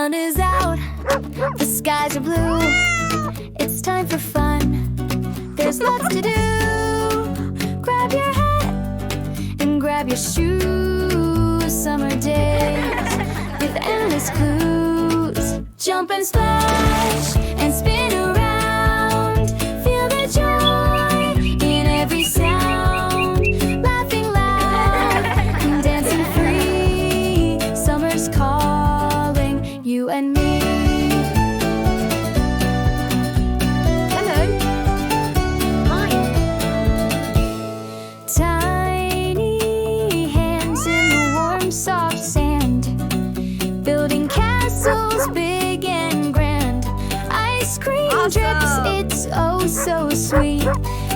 sun is out, the skies are blue. It's time for fun, there's lots to do. Grab your hat and grab your shoes. Summer days with endless clues. Jump and splash and spin around. Feel the joy in every sound. Laughing loud and dancing free. Summer's calling you and me. Hello. Hi. Tiny hands in the warm, soft sand. Building castles big and grand. Ice cream drips, it's oh so sweet.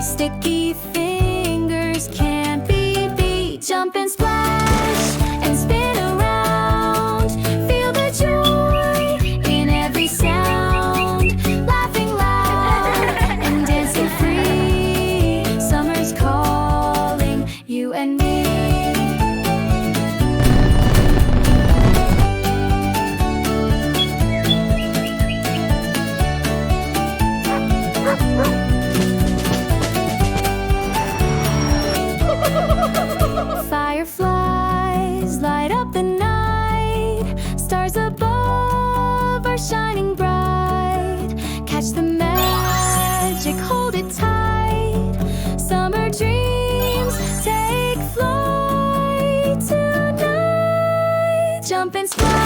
Sticky fingers can't be beat. Jump and splash and spin around. Feel the joy in every sound. Laughing loud and dancing free. Summer's calling you and me. Fireflies light up the night. Stars above are shining bright. Catch the magic, hold it tight. Summer dreams take flight tonight. Jump and splash